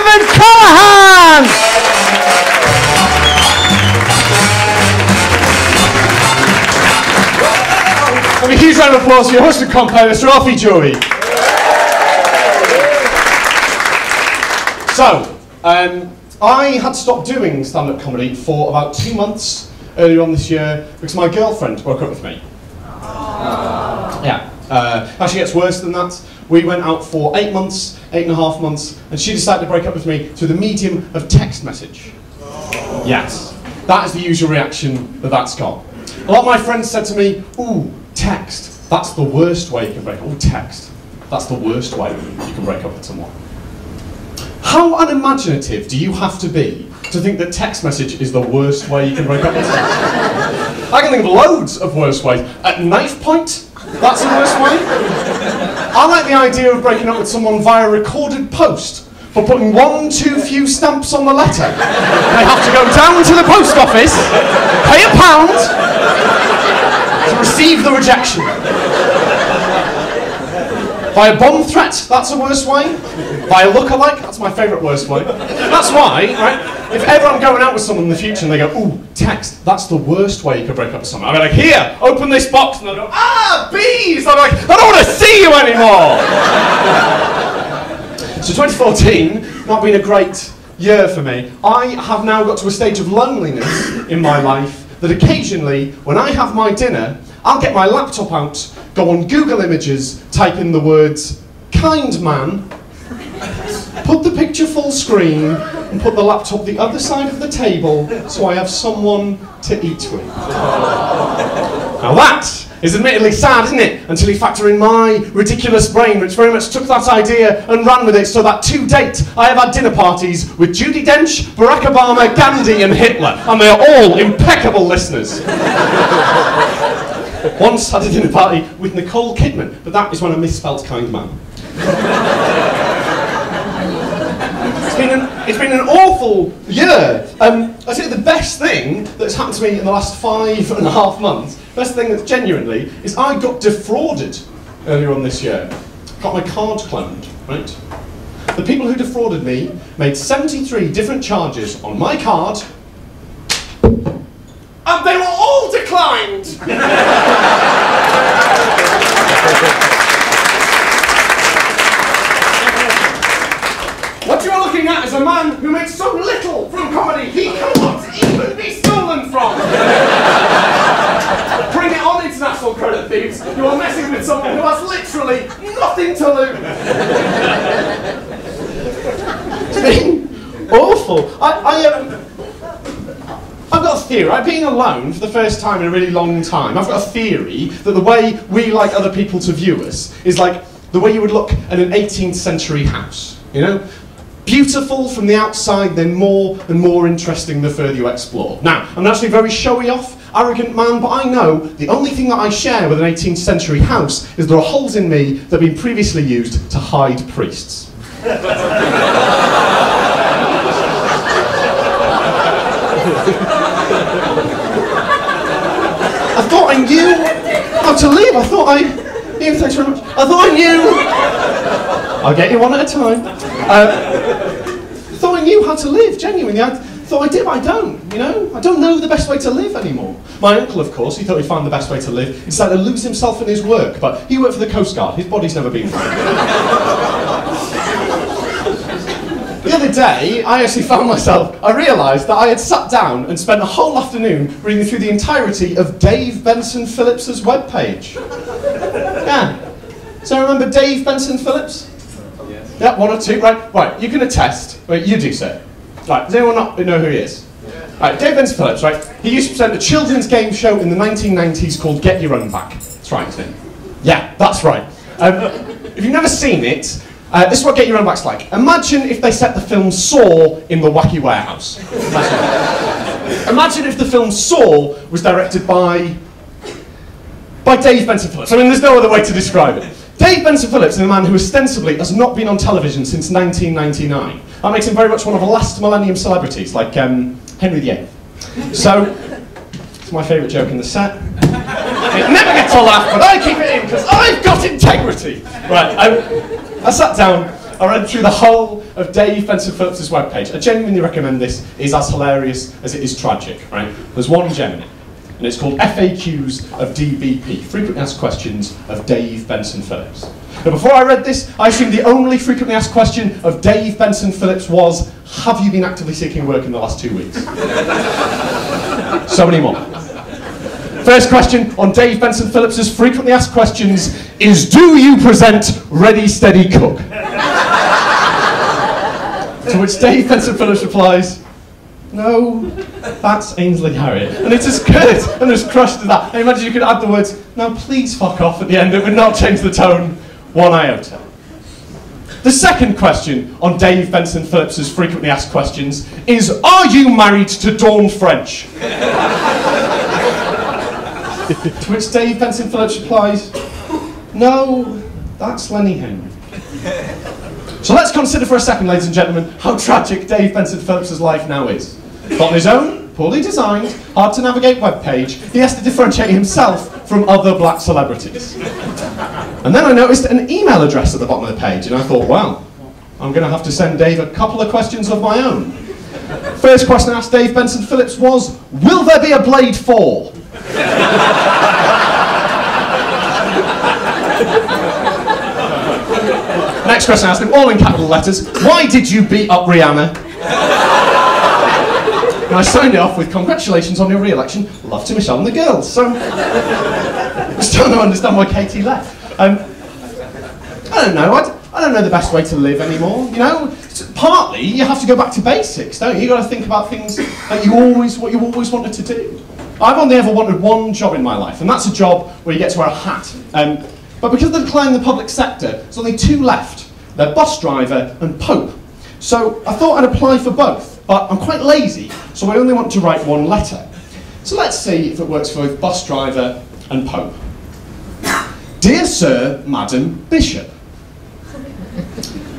Callaghan! A huge round of applause for your host and compere, Mr. Alfie Jury. So, I had to stop doing stand-up comedy for about 2 months earlier on this year because my girlfriend broke up with me. Yeah, actually gets worse than that. We went out for 8 months, 8.5 months, and she decided to break up with me through the medium of text message. Yes, that is the usual reaction that that's got. A lot of my friends said to me, ooh, text, that's the worst way you can break up. Ooh, text, that's the worst way you can break up with someone. How unimaginative do you have to be to think that text message is the worst way you can break up with someone? I can think of loads of worse ways. At knife point, that's the worst way. I like the idea of breaking up with someone via recorded post for putting one too few stamps on the letter. They have to go down to the post office, pay £1 to receive the rejection. Via bomb threat, that's the worst way. Via look-alike, that's my favourite worst way. That's why, right, if ever I'm going out with someone in the future and they go, ooh, text, that's the worst way you could break up with someone. I'll be like, here, open this box, and they'll go, ah, bees! I'm like, I don't want to see you anymore! So 2014, not been a great year for me. I have now got to a stage of loneliness in my life that occasionally, when I have my dinner, I'll get my laptop out, go on Google Images, type in the words, kind man, put the picture full screen, and put the laptop the other side of the table so I have someone to eat with. Now that is admittedly sad, isn't it? Until you factor in my ridiculous brain, which very much took that idea and ran with it, so that to date I have had dinner parties with Judi Dench, Barack Obama, Gandhi and Hitler, and they are all impeccable listeners. Once had a dinner party with Nicole Kidman, but that is when I misspelt kind man. It's been an awful year. I say the best thing that's happened to me in the last 5.5 months, best thing that's genuinely, is I got defrauded earlier on this year. Got my card cloned, right? The people who defrauded me made 73 different charges on my card, and they were all declined! What you are looking at is a man who makes so little from comedy he cannot even be stolen from! Bring it on, international credit thieves! You are messing with someone who has literally nothing to lose! It's been awful. I've got a theory, right? Being alone for the first time in a really long time, I've got a theory that the way we like other people to view us is like the way you would look at an 18th century house, you know? Beautiful from the outside, then more and more interesting the further you explore. Now, I'm actually a very showy-off, arrogant man, but I know the only thing that I share with an 18th century house is there are holes in me that have been previously used to hide priests. I thought I knew how to live. I thought Ian, thanks very much. I thought I knew. I'll get you one at a time. I thought I knew how to live, genuinely. I thought I did, but I don't, you know? I don't know the best way to live anymore. My uncle, of course, he thought he'd find the best way to live. He decided to lose himself in his work, but he worked for the Coast Guard. His body's never been found. The other day, I actually found myself, I realised that I had sat down and spent a whole afternoon reading through the entirety of Dave Benson Phillips's webpage. Yeah. So remember Dave Benson Phillips? Yes. Yeah, one or two, right? Right, you can attest. Right, you do, sir. Right, does anyone not know who he is? Yeah. Right, Dave Benson Phillips, right? He used to present a children's game show in the 1990s called Get Your Own Back. That's right, isn't it? Yeah, that's right. If you've never seen it, this is what Get Your Own Back's like. Imagine if they set the film Saw in the Wacky Warehouse. Imagine if the film Saw was directed by Dave Benson Phillips. I mean, there's no other way to describe it. Dave Benson Phillips is a man who ostensibly has not been on television since 1999. That makes him very much one of the last millennium celebrities, like Henry VIII. So, it's my favourite joke in the set. It never gets a laugh, but I keep it in because I've got integrity. Right, I sat down I read through the whole of Dave Benson Phillips's webpage. I genuinely recommend this. It's as hilarious as it is tragic, right? There's one gem in it, and it's called FAQs of DBP, Frequently Asked Questions of Dave Benson Phillips. Now, before I read this, I assumed the only frequently asked question of Dave Benson Phillips was, have you been actively seeking work in the last 2 weeks? So many more. First question on Dave Benson Phillips's frequently asked questions is, do you present Ready, Steady, Cook? To which Dave Benson Phillips replies, no, that's Ainsley Harriott. And it's as good and as crushed as that. I imagine you could add the words, now please fuck off at the end. It would not change the tone one iota. The second question on Dave Benson Phillips's frequently asked questions is, are you married to Dawn French? To which Dave Benson Phillips replies, no, that's Lenny Henry. So let's consider for a second, ladies and gentlemen, how tragic Dave Benson Phillips's life now is. On his own, poorly designed, hard to navigate webpage, he has to differentiate himself from other black celebrities. And then I noticed an email address at the bottom of the page, and I thought, well, I'm going to have to send Dave a couple of questions of my own. First question I asked Dave Benson Phillips was, will there be a Blade 4? Next question I asked him, all in capital letters, why did you beat up Rihanna? And I signed it off with, congratulations on your re-election, love to Michelle and the girls. So, I still don't understand why Katie left. I don't know, I don't know the best way to live anymore, you know? Partly, you have to go back to basics, don't you? You've got to think about things that what you always wanted to do. I've only ever wanted one job in my life, and that's a job where you get to wear a hat. But because of the decline in the public sector, there's only two left. They're bus driver and Pope. So I thought I'd apply for both, but I'm quite lazy, so I only want to write one letter. So let's see if it works for both bus driver and Pope. Dear Sir, Madam, Bishop,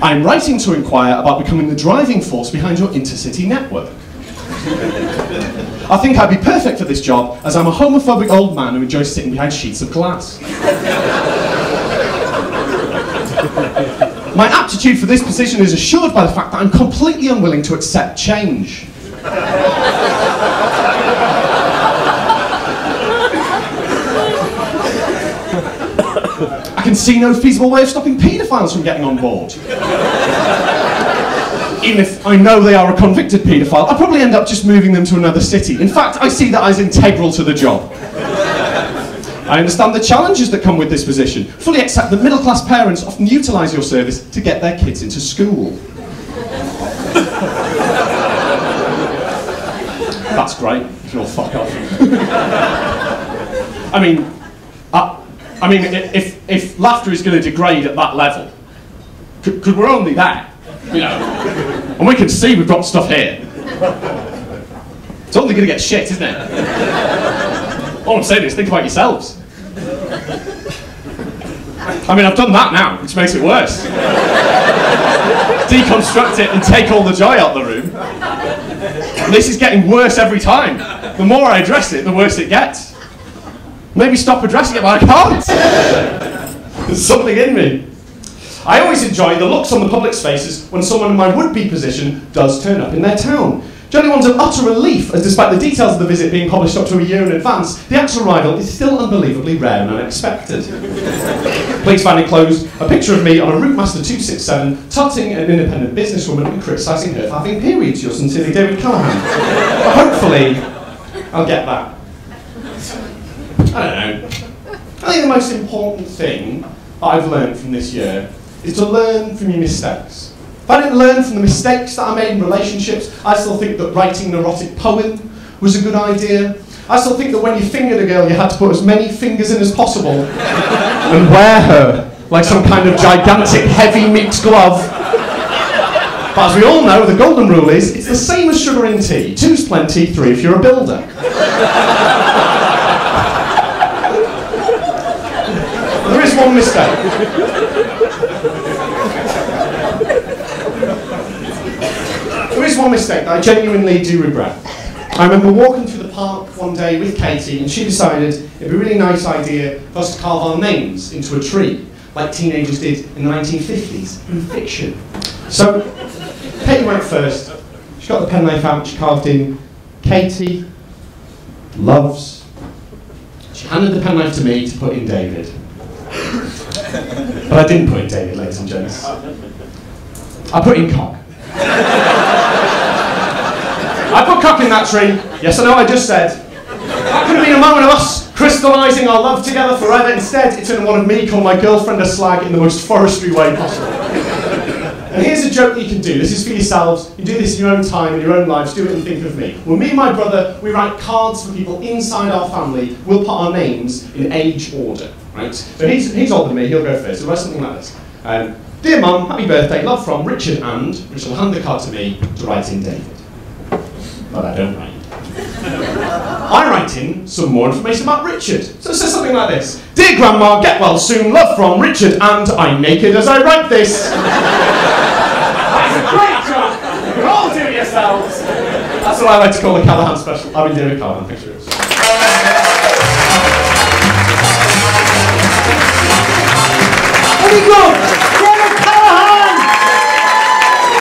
I'm writing to inquire about becoming the driving force behind your intercity network. I think I'd be perfect for this job, as I'm a homophobic old man who enjoys sitting behind sheets of glass. My aptitude for this position is assured by the fact that I'm completely unwilling to accept change. I can see no feasible way of stopping paedophiles from getting on board. Even if I know they are a convicted paedophile, I'll probably end up just moving them to another city. In fact, I see that as integral to the job. I understand the challenges that come with this position. Fully accept that middle-class parents often utilise your service to get their kids into school. That's great. You can all fuck off. I mean, if laughter is going to degrade at that level, because we're only there, you know, and we can see we've got stuff here. It's only going to get shit, isn't it? All I'm saying is, think about yourselves. I mean, I've done that now, which makes it worse. Deconstruct it and take all the joy out of the room. And this is getting worse every time. The more I address it, the worse it gets. Maybe stop addressing it, but I can't. There's something in me. I always enjoy the looks on the public's faces when someone in my would-be position does turn up in their town. Generally one's of utter relief, as despite the details of the visit being published up to a year in advance, the actual arrival is still unbelievably rare and unexpected. Please find enclosed a picture of me on a Route Master 267, tutting an independent businesswoman and criticising her for having periods. Yours sincerely, David Callaghan. But hopefully, I'll get that. I don't know. I think the most important thing that I've learned from this year is to learn from your mistakes. If I didn't learn from the mistakes that I made in relationships, I still think that writing an erotic poem was a good idea. I still think that when you fingered a girl, you had to put as many fingers in as possible and wear her like some kind of gigantic heavy mixed glove. But as we all know, the golden rule is, it's the same as sugar in tea. 2's plenty, 3 if you're a builder. There is one mistake. There is one mistake that I genuinely do regret. I remember walking through the park one day with Katie, and she decided it'd be a really nice idea for us to carve our names into a tree. like teenagers did in the 1950s, in fiction. So, Katie went first. She got the penknife out, she carved in Katie loves. She handed the penknife to me to put in David. But I didn't put in David, ladies and gents. I put in cock. I put cock in that tree. Yes, I know what I just said. That could have been a moment of us crystallising our love together forever. Instead, it turned one of me calling my girlfriend a slag in the most forestry way possible. And here's a joke that you can do. This is for yourselves. You do this in your own time, in your own lives. Do it and think of me. When me and my brother, we write cards for people inside our family. We'll put our names in age order, right? So he's older than me. He'll go first. So we'll write something like this. Dear Mum, happy birthday. Love from Richard and, which will hand the card to me to write in David. But I don't write. I write in some more information about Richard. So it says something like this. Dear Grandma, get well soon. Love from Richard and I'm naked as I write this. That's a great job. You can all do it yourselves. That's what I like to call the Callaghan special. I've been doing a Callaghan picture. Very good.